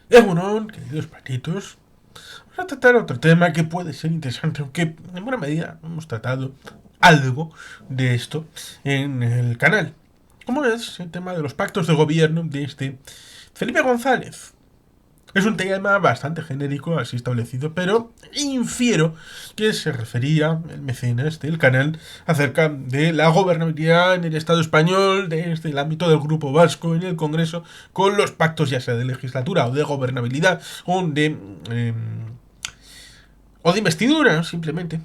Bueno, queridos patitos, vamos a tratar otro tema que puede ser interesante, aunque en buena medida hemos tratado algo de esto en el canal. Como es el tema de los pactos de gobierno de Felipe González. Es un tema bastante genérico, así establecido, pero infiero que se refería el mecenas del canal acerca de la gobernabilidad en el Estado español, desde el ámbito del Grupo Vasco en el Congreso, con los pactos ya sea de legislatura o de gobernabilidad eh, o de investidura, simplemente.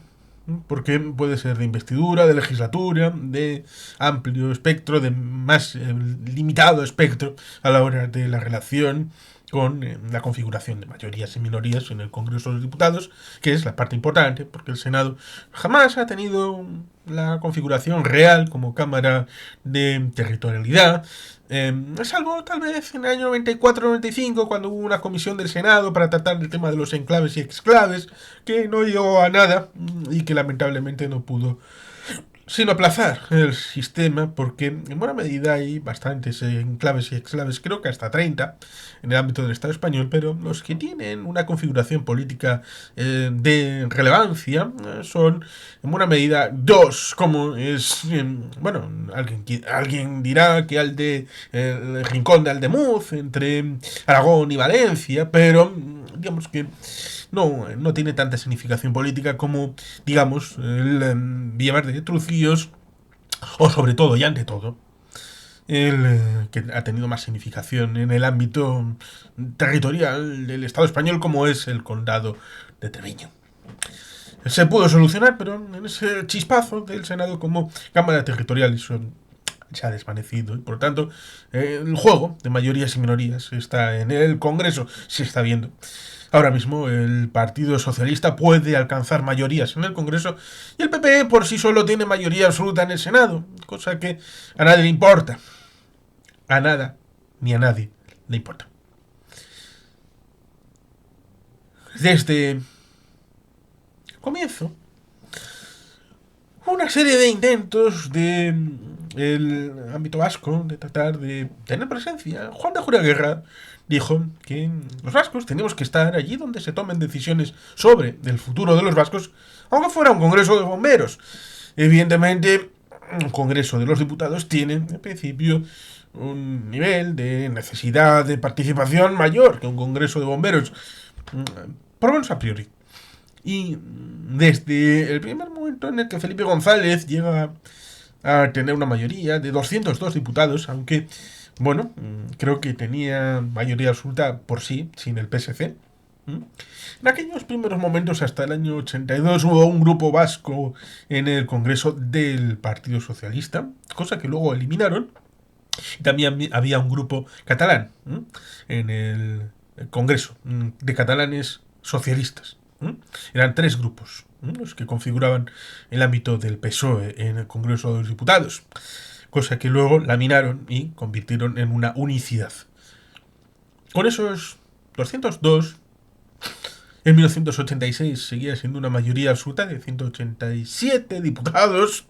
Porque puede ser de investidura, de legislatura, de amplio espectro, de más limitado espectro a la hora de la relación con la configuración de mayorías y minorías en el Congreso de los Diputados, que es la parte importante, porque el Senado jamás ha tenido la configuración real como Cámara de Territorialidad, salvo tal vez en el año 94-95, cuando hubo una comisión del Senado para tratar el tema de los enclaves y exclaves, que no llegó a nada y que lamentablemente no pudo sino aplazar el sistema, porque en buena medida hay bastantes enclaves y exclaves, creo que hasta 30 en el ámbito del Estado español, pero los que tienen una configuración política de relevancia son en buena medida dos, como es, bueno, alguien dirá que al de el rincón de Aldemuz, entre Aragón y Valencia, pero digamos que no tiene tanta significación política como, digamos, el Villaverde de Trucillos, o sobre todo y ante todo, el que ha tenido más significación en el ámbito territorial del Estado español, como es el condado de Treviño. Se pudo solucionar, pero en ese chispazo del Senado como Cámara Territorial eso se ha desvanecido. Y por lo tanto, el juego de mayorías y minorías está en el Congreso, se está viendo. Ahora mismo el Partido Socialista puede alcanzar mayorías en el Congreso y el PP por sí solo tiene mayoría absoluta en el Senado, cosa que a nadie le importa. A nada ni a nadie le importa. Desde el comienzo, una serie de intentos de el ámbito vasco de tratar de tener presencia. Juan de Juraguerra dijo que los vascos teníamos que estar allí donde se tomen decisiones sobre el futuro de los vascos, aunque fuera un congreso de bomberos. Evidentemente, un congreso de los diputados tiene, en principio, un nivel de necesidad de participación mayor que un congreso de bomberos, por lo menos a priori. Y desde el primer momento en el que Felipe González llega a tener una mayoría de 202 diputados, aunque, bueno, creo que tenía mayoría absoluta por sí, sin el PSC. En aquellos primeros momentos, hasta el año 82, hubo un grupo vasco en el Congreso del Partido Socialista, cosa que luego eliminaron. Y también había un grupo catalán en el Congreso de catalanes socialistas. Eran tres grupos los que configuraban el ámbito del PSOE en el Congreso de los Diputados, cosa que luego laminaron y convirtieron en una unicidad. Con esos 202, en 1986 seguía siendo una mayoría absoluta de 187 diputados,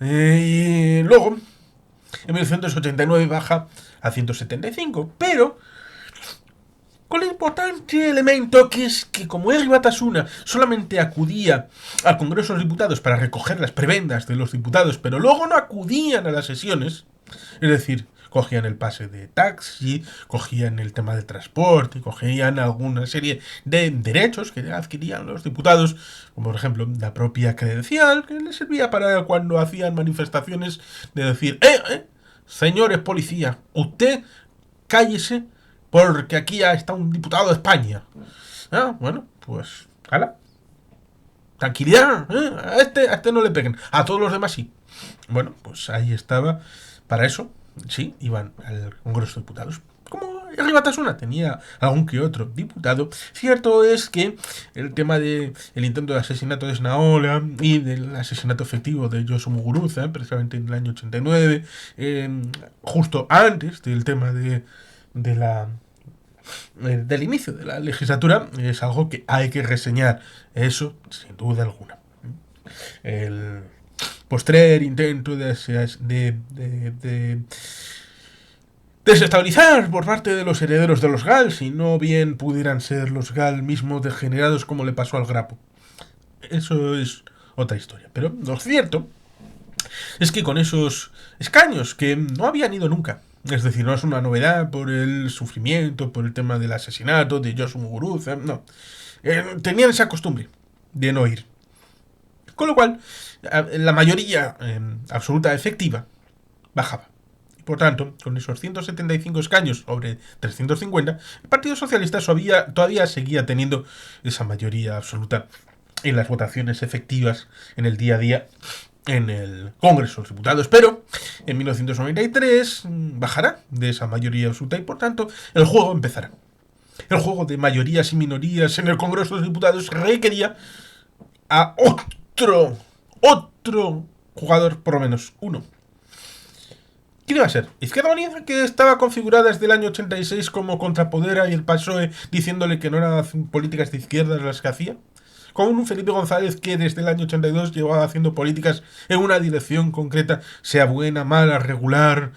y luego en 1989 baja a 175, pero con el importante elemento que es que como Eri Batasuna solamente acudía al Congreso de los Diputados para recoger las prebendas de los diputados, pero luego no acudían a las sesiones, es decir, cogían el pase de taxi, cogían el tema del transporte, cogían alguna serie de derechos que adquirían los diputados, como por ejemplo la propia credencial, que les servía para cuando hacían manifestaciones de decir, señores policía, usted cállese porque aquí ya está un diputado de España. Ah, bueno, pues, hala. Tranquilidad, a este no le peguen. A todos los demás sí. Bueno, pues ahí estaba. Para eso, sí, iban al Congreso de Diputados. Como el Batasuna tenía algún que otro diputado, cierto es que el tema del intento de asesinato de Snaola y del asesinato efectivo de Josu Muguruza, precisamente en el año 89, justo antes del tema de la del inicio de la legislatura, es algo que hay que reseñar, eso sin duda alguna. El postrer intento de desestabilizar por parte de los herederos de los Gal, si no bien pudieran ser los Gal mismos degenerados como le pasó al Grapo. Eso es otra historia. Pero lo cierto es que con esos escaños que no habían ido nunca, es decir, no es una novedad por el sufrimiento, por el tema del asesinato de Josu Muguruza, no. Tenían esa costumbre de no ir. Con lo cual, la mayoría absoluta efectiva bajaba. Por tanto, con esos 175 escaños sobre 350, el Partido Socialista todavía seguía teniendo esa mayoría absoluta en las votaciones efectivas en el día a día en el Congreso de los Diputados, pero en 1993 bajará de esa mayoría absoluta y por tanto el juego empezará. El juego de mayorías y minorías en el Congreso de los Diputados requería a otro jugador, por lo menos uno. ¿Quién iba a ser? Izquierda Unida, que estaba configurada desde el año 86 como contrapodera y el PSOE diciéndole que no eran políticas de izquierdas las que hacía. Con un Felipe González que desde el año 82 llevaba haciendo políticas en una dirección concreta, sea buena, mala, regular,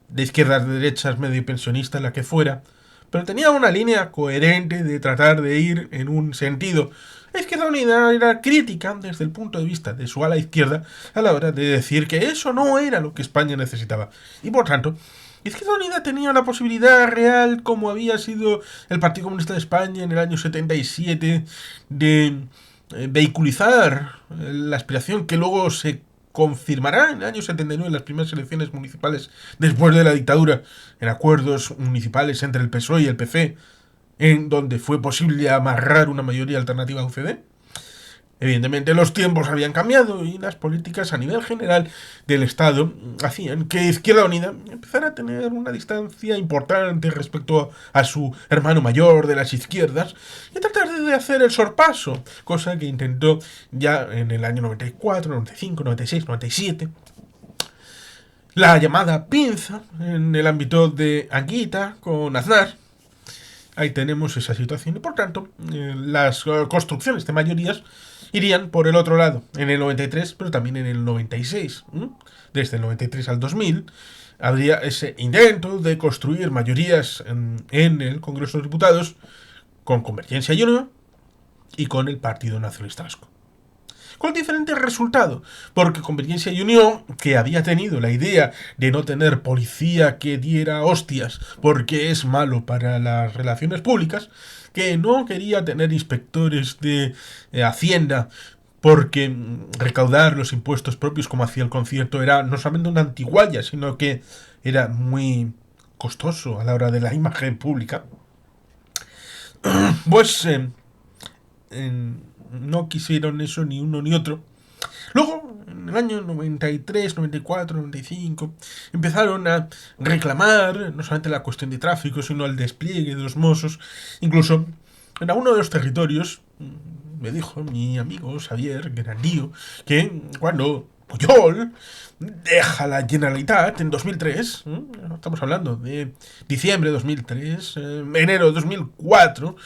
de izquierdas, de derechas, medio pensionista, la que fuera. Pero tenía una línea coherente de tratar de ir en un sentido. La Izquierda Unida era crítica desde el punto de vista de su ala izquierda a la hora de decir que eso no era lo que España necesitaba. Y por tanto, Izquierda Unida tenía la posibilidad real, como había sido el Partido Comunista de España en el año 77, de vehiculizar la aspiración que luego se confirmará en el año 79 en las primeras elecciones municipales después de la dictadura, en acuerdos municipales entre el PSOE y el PC, en donde fue posible amarrar una mayoría alternativa a UCD. Evidentemente los tiempos habían cambiado y las políticas a nivel general del Estado hacían que Izquierda Unida empezara a tener una distancia importante respecto a su hermano mayor de las izquierdas y tratar de hacer el sorpaso, cosa que intentó ya en el año 94, 95, 96, 97. La llamada pinza en el ámbito de Anguita con Aznar. Ahí tenemos esa situación y por tanto las construcciones de mayorías irían por el otro lado, en el 93, pero también en el 96. Desde el 93 al 2000 habría ese intento de construir mayorías en el Congreso de los Diputados con Convergencia y Unió y con el Partido Nacionalista Vasco. Con diferente resultado, porque Convergencia y Unión, que había tenido la idea de no tener policía que diera hostias porque es malo para las relaciones públicas, que no quería tener inspectores de Hacienda porque recaudar los impuestos propios como hacía el concierto era no solamente una antigualla, sino que era muy costoso a la hora de la imagen pública, pues no quisieron eso ni uno ni otro. Luego, en el año 93, 94, 95, empezaron a reclamar no solamente la cuestión de tráfico, sino el despliegue de los Mossos. Incluso en alguno de los territorios, me dijo mi amigo Xavier Grandío, que cuando Pujol deja la Generalitat en 2003, estamos hablando de diciembre de 2003, enero de 2004,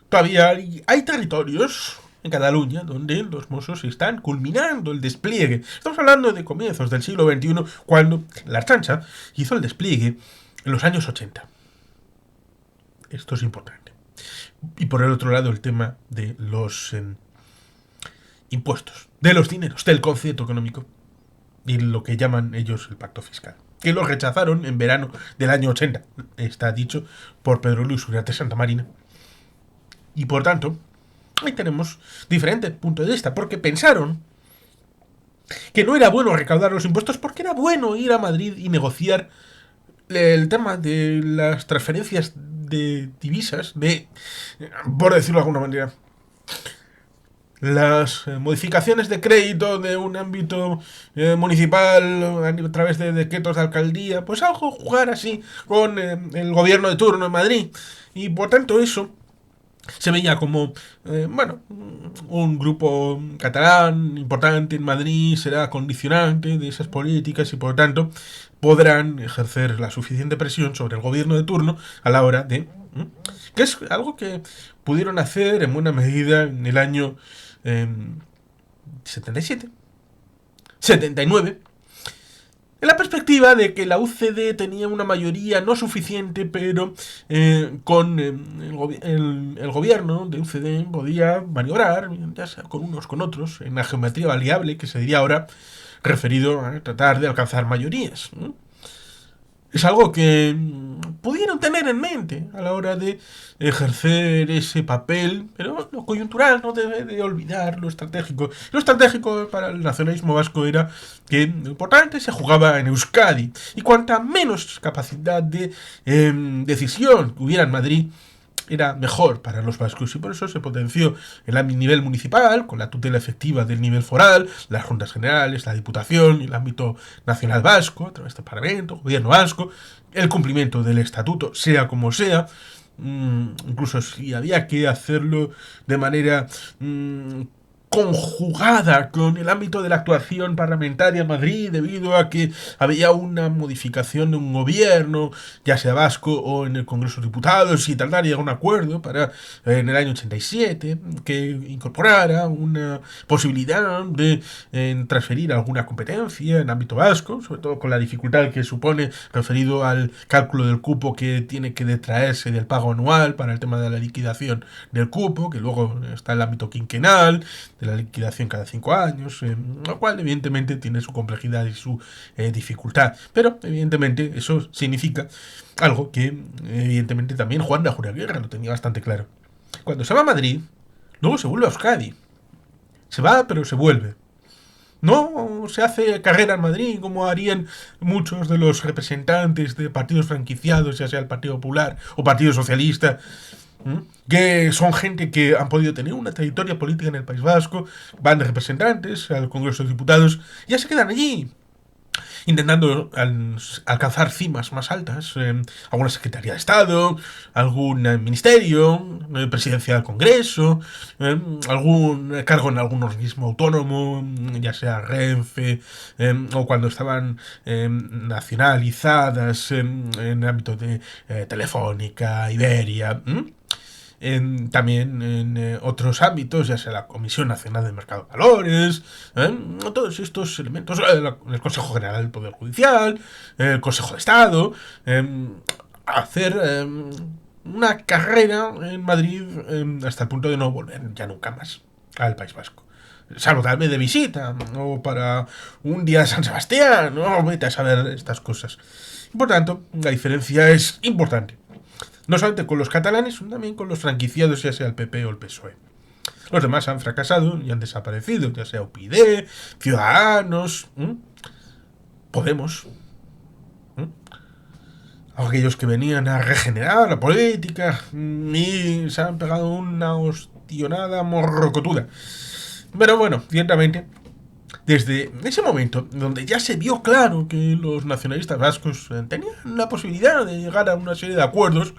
todavía hay territorios en Cataluña donde los Mossos están culminando el despliegue. Estamos hablando de comienzos del siglo XXI, cuando la Ertzaintza hizo el despliegue en los años 80. Esto es importante. Y por el otro lado, el tema de los impuestos, de los dineros, del concepto económico y lo que llaman ellos el pacto fiscal, que lo rechazaron en verano del año 80, está dicho por Pedro Luis Uriarte Santamarina. Y por tanto, ahí tenemos diferentes puntos de vista, porque pensaron que no era bueno recaudar los impuestos porque era bueno ir a Madrid y negociar el tema de las transferencias de divisas, por decirlo de alguna manera, las modificaciones de crédito de un ámbito municipal a través de decretos de alcaldía, pues algo jugar así con el gobierno de turno en Madrid. Y por tanto eso se veía como, un grupo catalán importante en Madrid será condicionante de esas políticas y por tanto podrán ejercer la suficiente presión sobre el gobierno de turno a la hora de... que es algo que pudieron hacer en buena medida en el año 77, 79, en la perspectiva de que la UCD tenía una mayoría no suficiente, pero con el gobierno de UCD podía maniobrar, ya sea con unos con otros, en la geometría variable, que se diría ahora, referido a tratar de alcanzar mayorías, ¿no? Es algo que pudieron tener en mente a la hora de ejercer ese papel, pero lo coyuntural no debe de olvidar lo estratégico. Lo estratégico para el nacionalismo vasco era que lo importante se jugaba en Euskadi, y cuanta menos capacidad de decisión hubiera en Madrid, era mejor para los vascos, y por eso se potenció el nivel municipal con la tutela efectiva del nivel foral, las juntas generales, la diputación y el ámbito nacional vasco a través del parlamento, gobierno vasco, el cumplimiento del estatuto, sea como sea, incluso si había que hacerlo de manera conjugada con el ámbito de la actuación parlamentaria en Madrid, debido a que había una modificación de un gobierno, ya sea vasco o en el Congreso de Diputados, y tal, y un acuerdo para en el año 87 que incorporara una posibilidad de transferir alguna competencia en ámbito vasco, sobre todo con la dificultad que supone referido al cálculo del cupo que tiene que detraerse del pago anual para el tema de la liquidación del cupo, que luego está en el ámbito quinquenal, de la liquidación cada 5 años, lo cual evidentemente tiene su complejidad y su dificultad. Pero evidentemente eso significa algo que evidentemente también Juan de Ajuraguerra lo tenía bastante claro. Cuando se va a Madrid, luego se vuelve a Euskadi. Se va, pero se vuelve. No se hace carrera en Madrid como harían muchos de los representantes de partidos franquiciados, ya sea el Partido Popular o Partido Socialista, que son gente que han podido tener una trayectoria política en el País Vasco, van de representantes al Congreso de Diputados, y ya se quedan allí, intentando alcanzar cimas más altas, alguna Secretaría de Estado, algún ministerio, presidencia del Congreso, algún cargo en algún organismo autónomo, ya sea Renfe, o cuando estaban nacionalizadas en el ámbito de Telefónica, Iberia. También en otros ámbitos, ya sea la Comisión Nacional del Mercado de Valores, todos estos elementos, el Consejo General del Poder Judicial, el Consejo de Estado, hacer una carrera en Madrid hasta el punto de no volver ya nunca más al País Vasco. Salvo darme de visita, o para un día de San Sebastián, no vete a saber estas cosas. Y por tanto, la diferencia es importante. No solamente con los catalanes, sino también con los franquiciados, ya sea el PP o el PSOE. Los demás han fracasado y han desaparecido, ya sea UPyD, Ciudadanos, Podemos, aquellos que venían a regenerar la política y se han pegado una ostionada morrocotuda. Pero bueno, ciertamente, desde ese momento, donde ya se vio claro que los nacionalistas vascos tenían la posibilidad de llegar a una serie de acuerdos,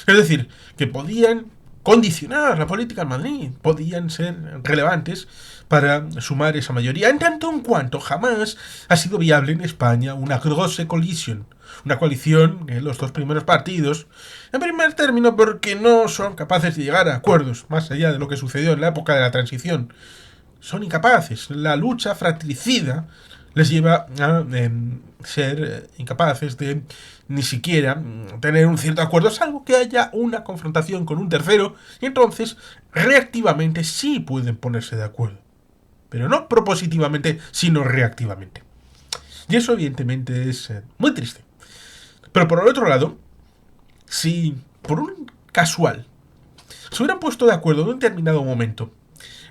es decir, que podían condicionar la política en Madrid, podían ser relevantes para sumar esa mayoría, en tanto en cuanto jamás ha sido viable en España una grosse coalition, una coalición en los dos primeros partidos, en primer término porque no son capaces de llegar a acuerdos, más allá de lo que sucedió en la época de la transición. Son incapaces. La lucha fratricida les lleva a ser incapaces de ni siquiera tener un cierto acuerdo, salvo que haya una confrontación con un tercero, y entonces reactivamente sí pueden ponerse de acuerdo. Pero no propositivamente, sino reactivamente. Y eso evidentemente es muy triste. Pero por el otro lado, si por un casual se hubieran puesto de acuerdo en un determinado momento,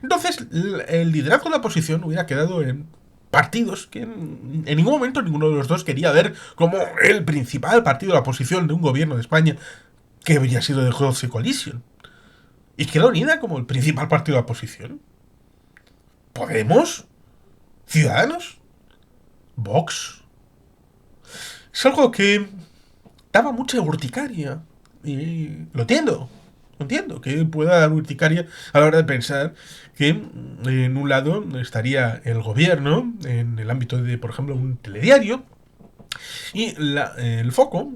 entonces el liderazgo de la oposición hubiera quedado en partidos que en ningún momento ninguno de los dos quería ver como el principal partido de la oposición de un gobierno de España que habría sido de Grosse Coalition. Y quedó unida como el principal partido de la oposición. ¿Podemos? ¿Ciudadanos? ¿Vox? Es algo que daba mucha urticaria. Y lo entiendo. Entiendo que pueda dar urticaria a la hora de pensar que en un lado estaría el gobierno en el ámbito de, por ejemplo, un telediario, y el foco,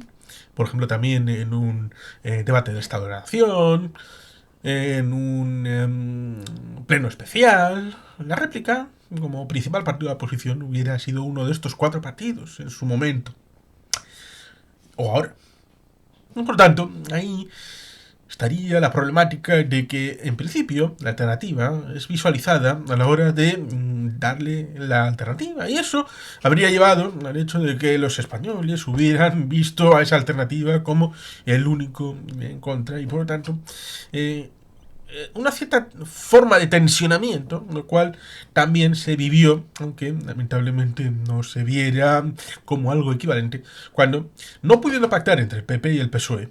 por ejemplo, también en un debate de Estado de la Nación, en un pleno especial, la réplica, como principal partido de oposición, hubiera sido uno de estos 4 partidos en su momento. O ahora. Por tanto, ahí estaría la problemática de que, en principio, la alternativa es visualizada a la hora de darle la alternativa. Y eso habría llevado al hecho de que los españoles hubieran visto a esa alternativa como el único en contra. Y por lo tanto, una cierta forma de tensionamiento, lo cual también se vivió, aunque lamentablemente no se viera como algo equivalente, cuando no pudieron pactar entre el PP y el PSOE.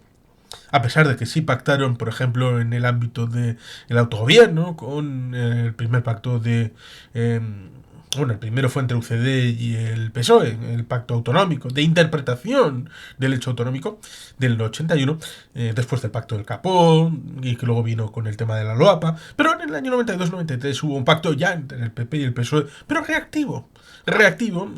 A pesar de que sí pactaron, por ejemplo, en el ámbito del autogobierno, con el primer pacto de... el primero fue entre UCD y el PSOE, el pacto autonómico, de interpretación del hecho autonómico del 81, después del pacto del Capó, y que luego vino con el tema de la LOAPA. Pero en el año 92-93 hubo un pacto ya entre el PP y el PSOE, pero reactivo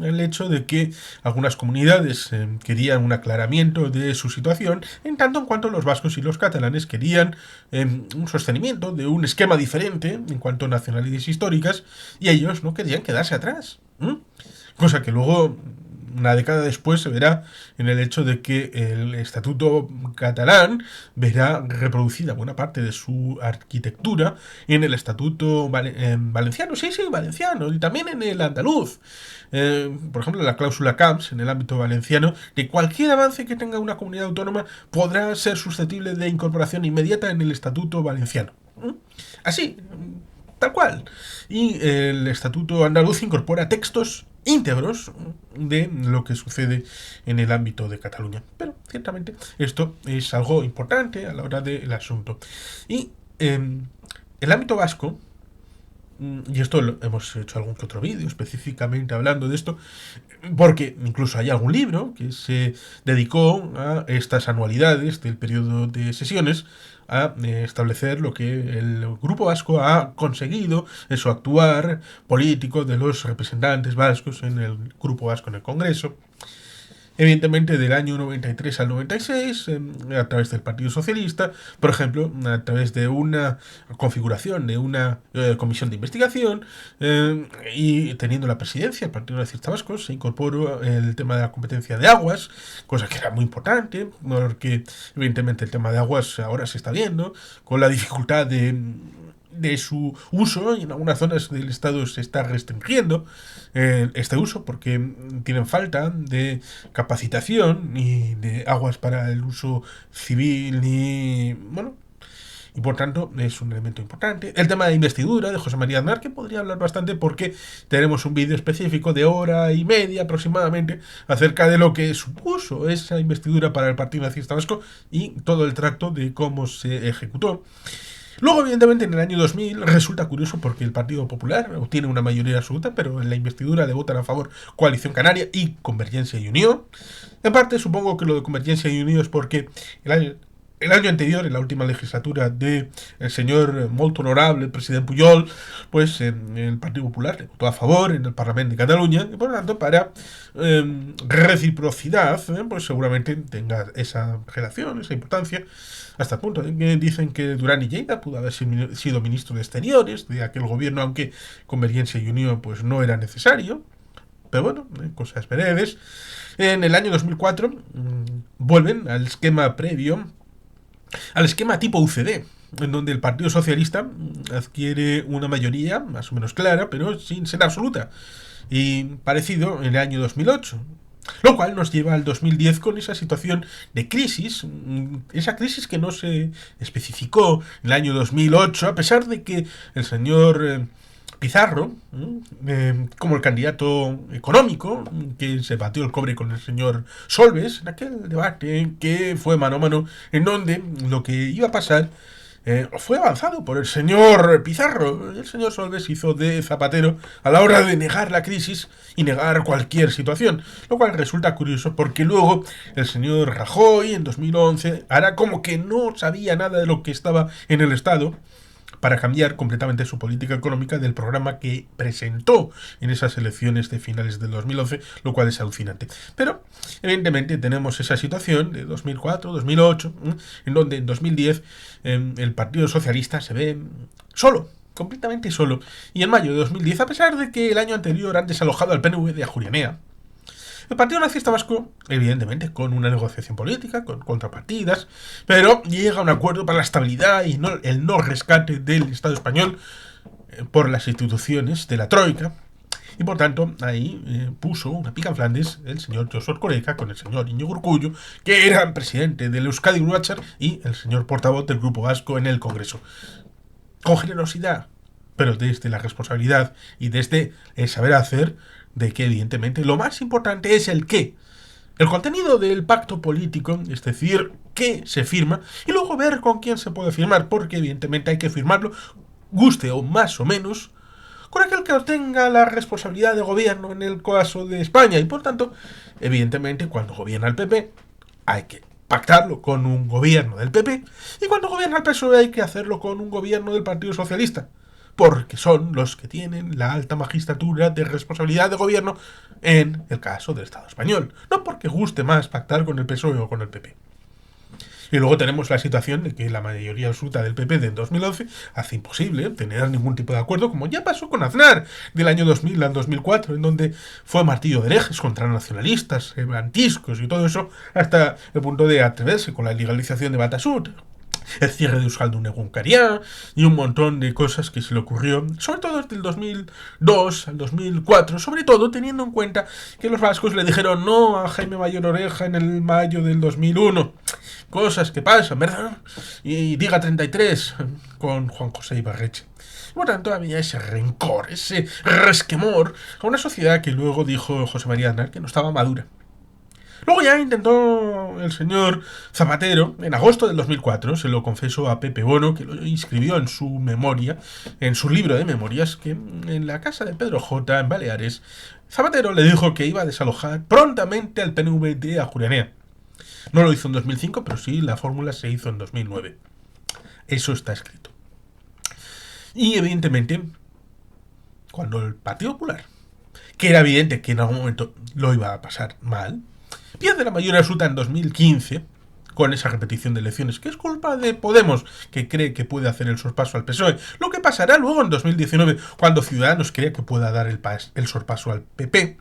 el hecho de que algunas comunidades querían un aclaramiento de su situación, en tanto en cuanto los vascos y los catalanes querían un sostenimiento de un esquema diferente en cuanto a nacionalidades históricas, y ellos no querían quedarse atrás. Cosa que luego, una década después, se verá en el hecho de que el estatuto catalán verá reproducida buena parte de su arquitectura en el estatuto valenciano, valenciano, y también en el andaluz. Por ejemplo, la cláusula Camps, en el ámbito valenciano, de cualquier avance que tenga una comunidad autónoma podrá ser susceptible de incorporación inmediata en el estatuto valenciano. Así, tal cual. Y el estatuto andaluz incorpora textos íntegros de lo que sucede en el ámbito de Cataluña. Pero ciertamente esto es algo importante a la hora del asunto. Y el ámbito vasco, y esto hemos hecho algún que otro vídeo específicamente hablando de esto, porque incluso hay algún libro que se dedicó a estas anualidades del periodo de sesiones, a establecer lo que el Grupo Vasco ha conseguido en su actuar político de los representantes vascos en el Grupo Vasco en el Congreso. Evidentemente, del año 93 al 96, a través del Partido Socialista, por ejemplo, a través de una configuración de una comisión de investigación, y teniendo la presidencia del Partido Nacionalista Vasco, se incorporó el tema de la competencia de aguas, cosa que era muy importante, porque evidentemente el tema de aguas ahora se está viendo, con la dificultad de su uso, y en algunas zonas del estado se está restringiendo este uso porque tienen falta de capacitación y de aguas para el uso civil y por tanto es un elemento importante. El tema de investidura de José María Aznar, que podría hablar bastante porque tenemos un vídeo específico de 1:30 aproximadamente acerca de lo que supuso esa investidura para el Partido Nacionalista Vasco y todo el tracto de cómo se ejecutó. Luego, evidentemente, en el año 2000 resulta curioso porque el Partido Popular obtiene una mayoría absoluta, pero en la investidura le votan a favor Coalición Canaria y Convergencia y Unió. En parte, supongo que lo de Convergencia y Unió es porque el año anterior, en la última legislatura del señor molt honorable presidente Pujol, pues el Partido Popular le votó a favor en el Parlamento de Cataluña, y por lo tanto, para reciprocidad, pues seguramente tenga esa relación, esa importancia, hasta el punto de que dicen que Durán y Lleida pudo haber sido ministro de Exteriores de aquel gobierno, aunque Convergencia y Unión pues no era necesario. Pero bueno, cosas breves. En el año 2004 vuelven al esquema previo, al esquema tipo UCD, en donde el Partido Socialista adquiere una mayoría más o menos clara, pero sin ser absoluta, y parecido en el año 2008. Lo cual nos lleva al 2010 con esa situación de crisis, esa crisis que no se especificó en el año 2008, a pesar de que el señor Pizarro, como el candidato económico, que se batió el cobre con el señor Solbes, en aquel debate que fue mano a mano, en donde lo que iba a pasar fue avanzado por el señor Pizarro. El señor Solbes hizo de Zapatero a la hora de negar la crisis y negar cualquier situación, lo cual resulta curioso porque luego el señor Rajoy en 2011 hará como que no sabía nada de lo que estaba en el Estado, para cambiar completamente su política económica del programa que presentó en esas elecciones de finales del 2011, lo cual es alucinante. Pero, evidentemente, tenemos esa situación de 2004, 2008, en donde en 2010 el Partido Socialista se ve solo, completamente solo. Y en mayo de 2010, a pesar de que el año anterior han desalojado al PNV de Ajuria Enea, el Partido Nacionalista Vasco, evidentemente, con una negociación política, con contrapartidas, pero llega a un acuerdo para la estabilidad y el no rescate del Estado español por las instituciones de la Troika. Y por tanto, ahí puso una pica en Flandes el señor Josu Erkoreka con el señor Iñigo Urkullu, que era presidente del Euskadi Gruachar y el señor portavoz del Grupo Vasco en el Congreso. Con generosidad, pero desde la responsabilidad y desde el saber hacer de que, evidentemente, lo más importante es el qué. El contenido del pacto político, es decir, qué se firma, y luego ver con quién se puede firmar, porque evidentemente hay que firmarlo, guste o más o menos, con aquel que tenga la responsabilidad de gobierno en el caso de España. Y por tanto, evidentemente, cuando gobierna el PP, hay que pactarlo con un gobierno del PP, y cuando gobierna el PSOE hay que hacerlo con un gobierno del Partido Socialista, porque son los que tienen la alta magistratura de responsabilidad de gobierno en el caso del Estado español, no porque guste más pactar con el PSOE o con el PP. Y luego tenemos la situación de que la mayoría absoluta del PP de 2011 hace imposible tener ningún tipo de acuerdo, como ya pasó con Aznar del año 2000 al 2004, en donde fue martillo de herejes contra nacionalistas, antiscos y todo eso, hasta el punto de atreverse con la legalización de Batasur, el cierre de Euskaldun Egunkaria y un montón de cosas que se le ocurrió, sobre todo desde el 2002 al 2004, sobre todo teniendo en cuenta que los vascos le dijeron no a Jaime Mayor Oreja en el mayo del 2001. Cosas que pasan, ¿verdad? Y Diga 33 con Juan José Ibarreche. Por tanto, había ese rencor, ese resquemor a una sociedad que luego dijo José María Aznar que no estaba madura. Luego ya intentó el señor Zapatero, en agosto del 2004, se lo confesó a Pepe Bono, que lo inscribió en su memoria, en su libro de memorias, que en la casa de Pedro J, en Baleares, Zapatero le dijo que iba a desalojar prontamente al PNV de Ajuria Enea. No lo hizo en 2005, pero sí la fórmula se hizo en 2009. Eso está escrito. Y evidentemente, cuando el Partido Popular, que era evidente que en algún momento lo iba a pasar mal, pierde la mayoría absoluta en 2015, con esa repetición de elecciones, que es culpa de Podemos, que cree que puede hacer el sorpaso al PSOE. Lo que pasará luego en 2019, cuando Ciudadanos cree que pueda dar el sorpaso al PP.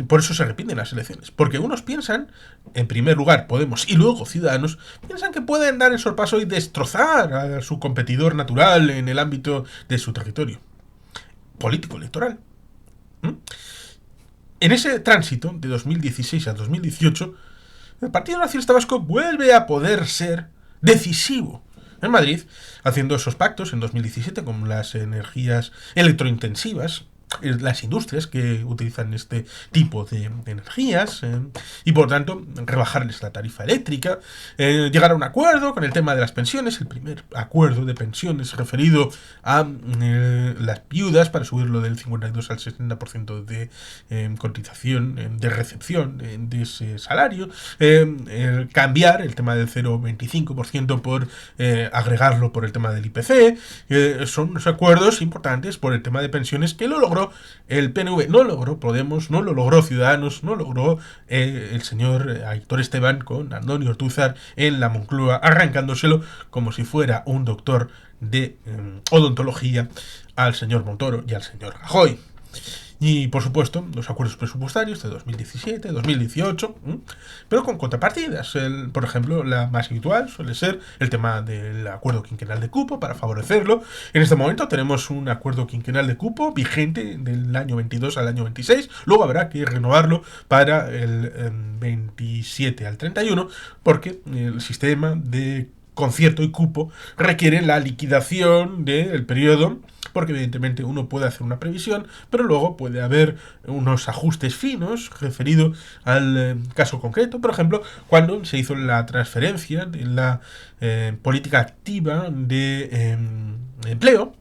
Por eso se repiten las elecciones. Porque unos piensan, en primer lugar Podemos y luego Ciudadanos, piensan que pueden dar el sorpaso y destrozar a su competidor natural en el ámbito de su territorio político-electoral. En ese tránsito de 2016 a 2018, el Partido Nacionalista Vasco vuelve a poder ser decisivo en Madrid, haciendo esos pactos en 2017 con las energías electrointensivas, las industrias que utilizan este tipo de energías, y por tanto rebajarles la tarifa eléctrica, llegar a un acuerdo con el tema de las pensiones, el primer acuerdo de pensiones referido a las viudas para subirlo del 52 al 60% de cotización, de recepción de ese salario, cambiar el tema del 0,25% por agregarlo por el tema del IPC, son unos acuerdos importantes por el tema de pensiones que lo logró el PNV, no logró Podemos, no lo logró Ciudadanos, no logró el señor Aitor Esteban con Antonio Ortúzar en la Moncloa, arrancándoselo como si fuera un doctor de odontología al señor Montoro y al señor Rajoy. Y, por supuesto, los acuerdos presupuestarios de 2017, 2018, pero con contrapartidas. Por ejemplo, la más habitual suele ser el tema del acuerdo quinquenal de cupo para favorecerlo. En este momento tenemos un acuerdo quinquenal de cupo vigente del año 22 al año 26. Luego habrá que renovarlo para el 27 al 31, porque el sistema de concierto y cupo requiere la liquidación del periodo, porque evidentemente uno puede hacer una previsión, pero luego puede haber unos ajustes finos referidos al caso concreto. Por ejemplo, cuando se hizo la transferencia de la política activa de empleo,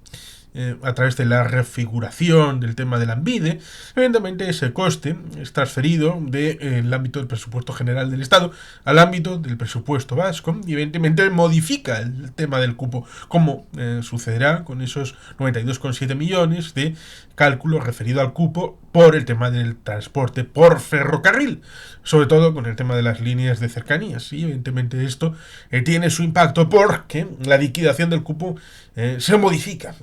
a través de la refiguración del tema del ANVIDE, evidentemente ese coste es transferido del ámbito del presupuesto general del Estado al ámbito del presupuesto vasco y evidentemente modifica el tema del cupo, como sucederá con esos 92,7 millones de cálculo referido al cupo por el tema del transporte por ferrocarril, sobre todo con el tema de las líneas de cercanías. Y evidentemente esto tiene su impacto porque la liquidación del cupo se modifica.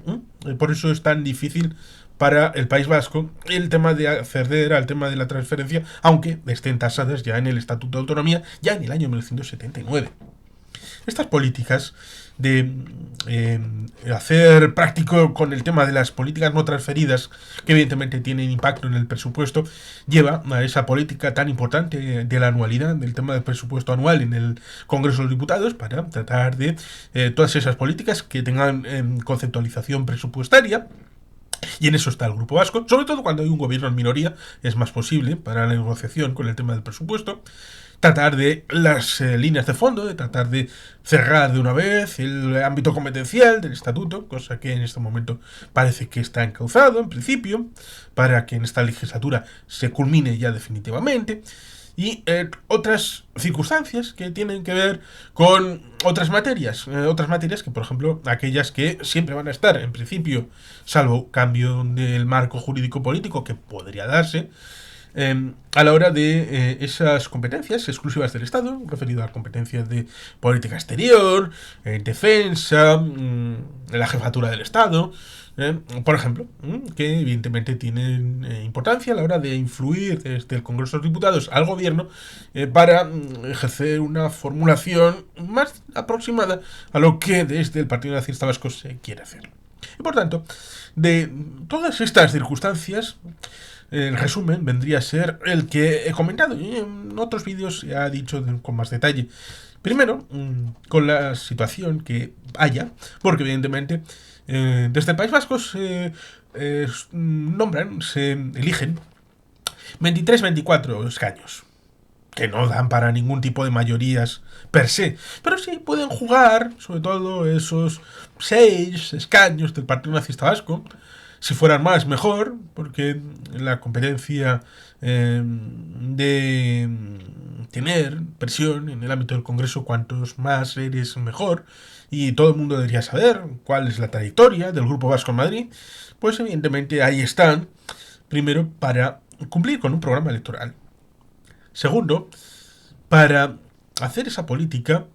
Por eso es tan difícil para el País Vasco el tema de acceder al tema de la transferencia, aunque estén tasadas ya en el Estatuto de Autonomía, ya en el año 1979. Estas políticas de hacer práctico con el tema de las políticas no transferidas, que evidentemente tienen impacto en el presupuesto, lleva a esa política tan importante de la anualidad, del tema del presupuesto anual en el Congreso de los Diputados, para tratar de todas esas políticas que tengan conceptualización presupuestaria. Y en eso está el Grupo Vasco, sobre todo cuando hay un gobierno en minoría, es más posible para la negociación con el tema del presupuesto. Tratar de las líneas de fondo, de tratar de cerrar de una vez el ámbito competencial del estatuto, cosa que en este momento parece que está encauzado en principio, para que en esta legislatura se culmine ya definitivamente. Y otras circunstancias que tienen que ver con otras materias que, por ejemplo, aquellas que siempre van a estar, en principio, salvo cambio del marco jurídico político que podría darse, a la hora de esas competencias exclusivas del Estado, referido a competencias de política exterior, defensa, la jefatura del Estado, por ejemplo, que evidentemente tienen importancia a la hora de influir desde el Congreso de los Diputados al gobierno para ejercer una formulación más aproximada a lo que desde el Partido Nacionalista Vasco se quiere hacer. Y por tanto, de todas estas circunstancias, el resumen vendría a ser el que he comentado y en otros vídeos se ha dicho con más detalle. Primero, con la situación que haya, porque evidentemente desde el País Vasco se nombran, se eligen 23-24 escaños, que no dan para ningún tipo de mayorías per se, pero sí pueden jugar, sobre todo esos 6 escaños del Partido Nacionalista Vasco. Si fueran más, mejor, porque la competencia de tener presión en el ámbito del Congreso, cuantos más eres, mejor, y todo el mundo debería saber cuál es la trayectoria del Grupo Vasco en Madrid, pues evidentemente ahí están, primero, para cumplir con un programa electoral. Segundo, para hacer esa política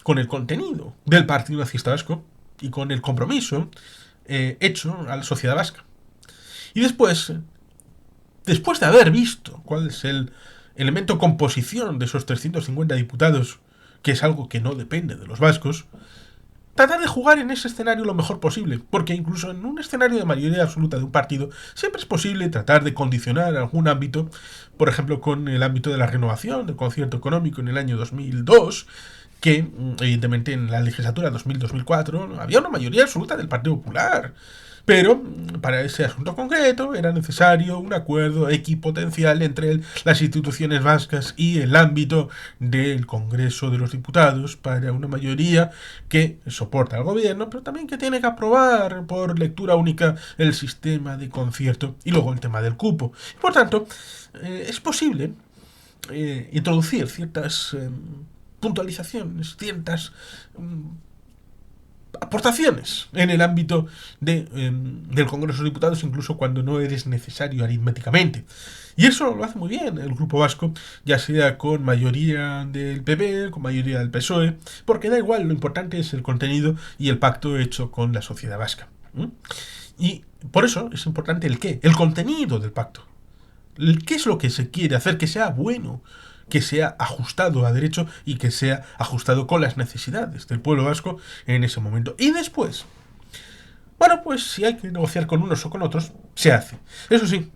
con el contenido del Partido Nacionalista Vasco y con el compromiso hecho a la sociedad vasca. Y después de haber visto cuál es el elemento composición de esos 350 diputados, que es algo que no depende de los vascos, tratar de jugar en ese escenario lo mejor posible, porque incluso en un escenario de mayoría absoluta de un partido siempre es posible tratar de condicionar algún ámbito, por ejemplo con el ámbito de la renovación del concierto económico en el año 2002, que evidentemente en la legislatura 2000-2004 había una mayoría absoluta del Partido Popular. Pero para ese asunto concreto era necesario un acuerdo equipotencial entre las instituciones vascas y el ámbito del Congreso de los Diputados para una mayoría que soporta al gobierno, pero también que tiene que aprobar por lectura única el sistema de concierto y luego el tema del cupo. Por tanto, es posible introducir ciertas puntualizaciones, ciertas aportaciones en el ámbito del Congreso de los Diputados, incluso cuando no eres necesario aritméticamente. Y eso lo hace muy bien el Grupo Vasco, ya sea con mayoría del PP, con mayoría del PSOE, porque da igual, lo importante es el contenido y el pacto hecho con la sociedad vasca. Y por eso es importante el qué, el contenido del pacto. ¿Qué es lo que se quiere hacer que sea bueno, que sea ajustado a derecho y que sea ajustado con las necesidades del pueblo vasco en ese momento? Y después, bueno, pues si hay que negociar con unos o con otros, se hace. Eso sí,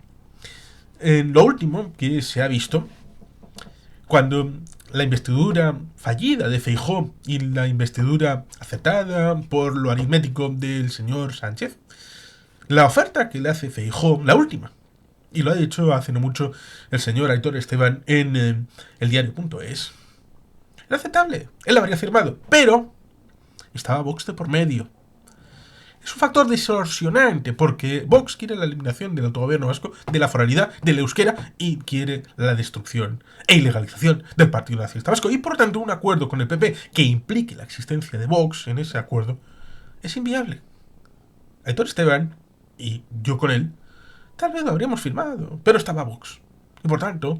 en lo último que se ha visto, cuando la investidura fallida de Feijóo y la investidura aceptada por lo aritmético del señor Sánchez, la oferta que le hace Feijóo, la última, y lo ha dicho hace no mucho el señor Aitor Esteban en el diario.es, era aceptable, él la habría firmado, pero estaba Vox de por medio. Es un factor distorsionante porque Vox quiere la eliminación del autogobierno vasco, de la foralidad, del euskera y quiere la destrucción e ilegalización del Partido Nacionalista Vasco. Y por tanto un acuerdo con el PP que implique la existencia de Vox en ese acuerdo es inviable. Aitor Esteban, y yo con él, tal vez lo habríamos firmado, pero estaba Vox. Y por tanto,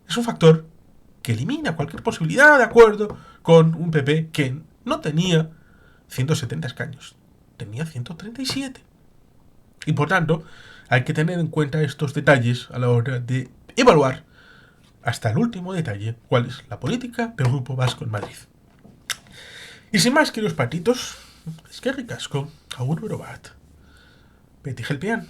es un factor que elimina cualquier posibilidad de acuerdo con un PP que no tenía 170 escaños, tenía 137. Y por tanto, hay que tener en cuenta estos detalles a la hora de evaluar hasta el último detalle cuál es la política del Grupo Vasco en Madrid. Y sin más, queridos patitos, es que ricasco, agur bero bat. Beti gelpean.